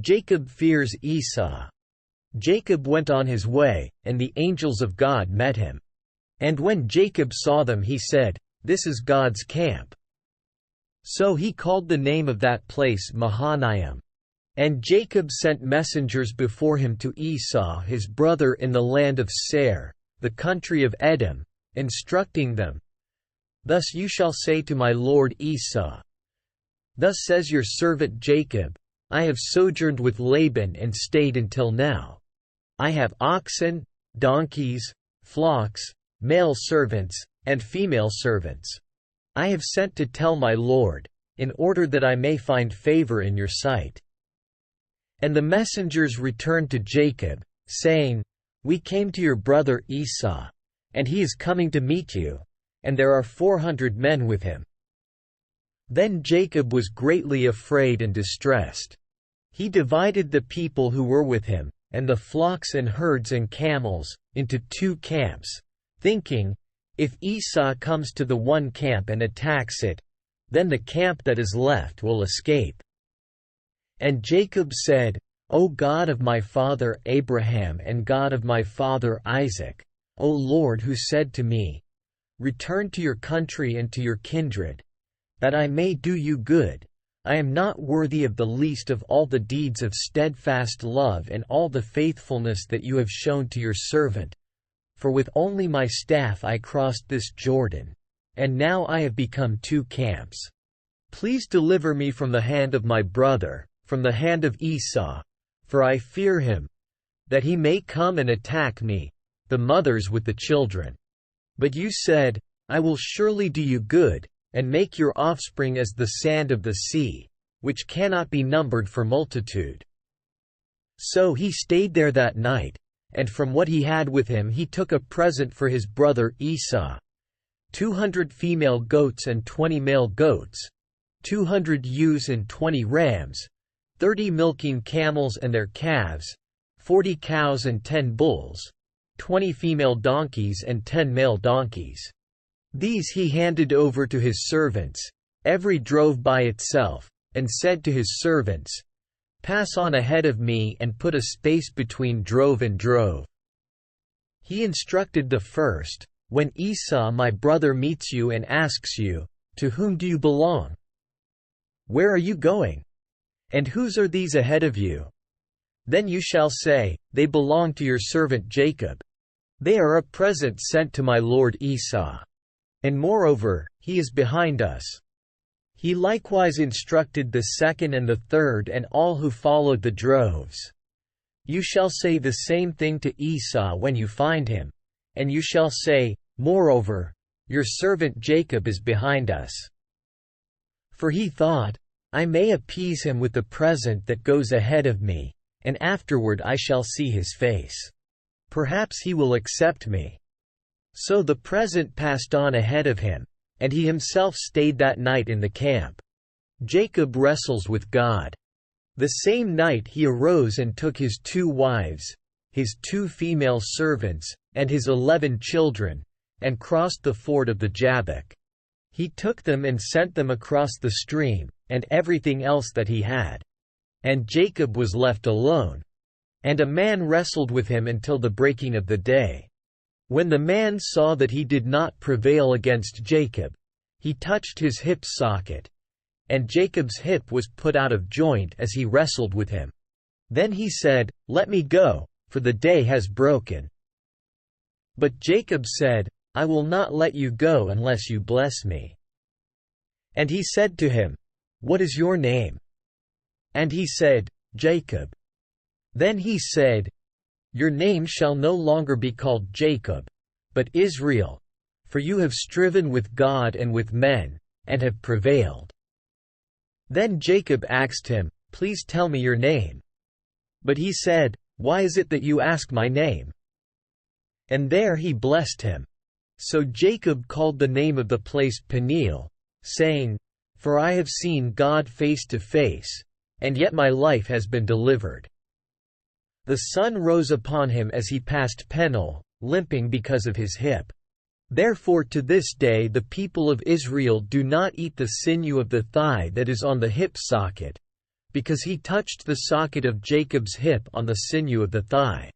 Jacob fears Esau. Jacob went on his way, and the angels of God met him. And when Jacob saw them he said, "This is God's camp." So he called the name of that place Mahanaim. And Jacob sent messengers before him to Esau his brother in the land of Seir, the country of Edom, instructing them, "Thus you shall say to my lord Esau, Thus says your servant Jacob, I have sojourned with Laban and stayed until now. I have oxen, donkeys, flocks, male servants, and female servants. I have sent to tell my lord, in order that I may find favor in your sight." And the messengers returned to Jacob, saying, "We came to your brother Esau, and he is coming to meet you, and there are 400 men with him." Then Jacob was greatly afraid and distressed. He divided the people who were with him, and the flocks and herds and camels, into 2 camps, thinking, "If Esau comes to the one camp and attacks it, then the camp that is left will escape." And Jacob said, "O God of my father Abraham and God of my father Isaac, O Lord, who said to me, 'Return to your country and to your kindred, that I may do you good,' I am not worthy of the least of all the deeds of steadfast love and all the faithfulness that you have shown to your servant. For with only my staff I crossed this Jordan, and now I have become 2 camps. Please deliver me from the hand of my brother, from the hand of Esau, for I fear him, that he may come and attack me, the mothers with the children. But you said, I will surely do you good, and make your offspring as the sand of the sea, which cannot be numbered for multitude." So he stayed there that night, and from what he had with him he took a present for his brother Esau, 200 female goats and 20 male goats, 200 ewes and 20 rams, 30 milking camels and their calves, 40 cows and 10 bulls, 20 female donkeys and 10 male donkeys. These he handed over to his servants, every drove by itself, and said to his servants, "Pass on ahead of me and put a space between drove and drove." He instructed the first, "When Esau my brother meets you and asks you, 'To whom do you belong? Where are you going? And whose are these ahead of you?' Then you shall say, 'They belong to your servant Jacob. They are a present sent to my lord Esau. And moreover, he is behind us.'" He likewise instructed the second and the third and all who followed the droves. "You shall say the same thing to Esau when you find him, and you shall say, 'Moreover, your servant Jacob is behind us.'" For he thought, "I may appease him with the present that goes ahead of me, and afterward I shall see his face. Perhaps he will accept me." So the present passed on ahead of him, and he himself stayed that night in the camp. Jacob wrestles with God. The same night he arose and took his 2 wives, his 2 female servants, and his 11 children, and crossed the ford of the Jabbok. He took them and sent them across the stream, and everything else that he had. And Jacob was left alone. And a man wrestled with him until the breaking of the day. When the man saw that he did not prevail against Jacob, he touched his hip socket, and Jacob's hip was put out of joint as he wrestled with him. Then he said, "Let me go, for the day has broken." But Jacob said, "I will not let you go unless you bless me." And he said to him, "What is your name?" And he said, "Jacob." Then he said, "Your name shall no longer be called Jacob, but Israel, for you have striven with God and with men, and have prevailed." Then Jacob asked him, "Please tell me your name." But he said, "Why is it that you ask my name?" And there he blessed him. So Jacob called the name of the place Peniel, saying, "For I have seen God face to face, and yet my life has been delivered." The sun rose upon him as he passed Peniel, limping because of his hip. Therefore to this day the people of Israel do not eat the sinew of the thigh that is on the hip socket, because he touched the socket of Jacob's hip on the sinew of the thigh.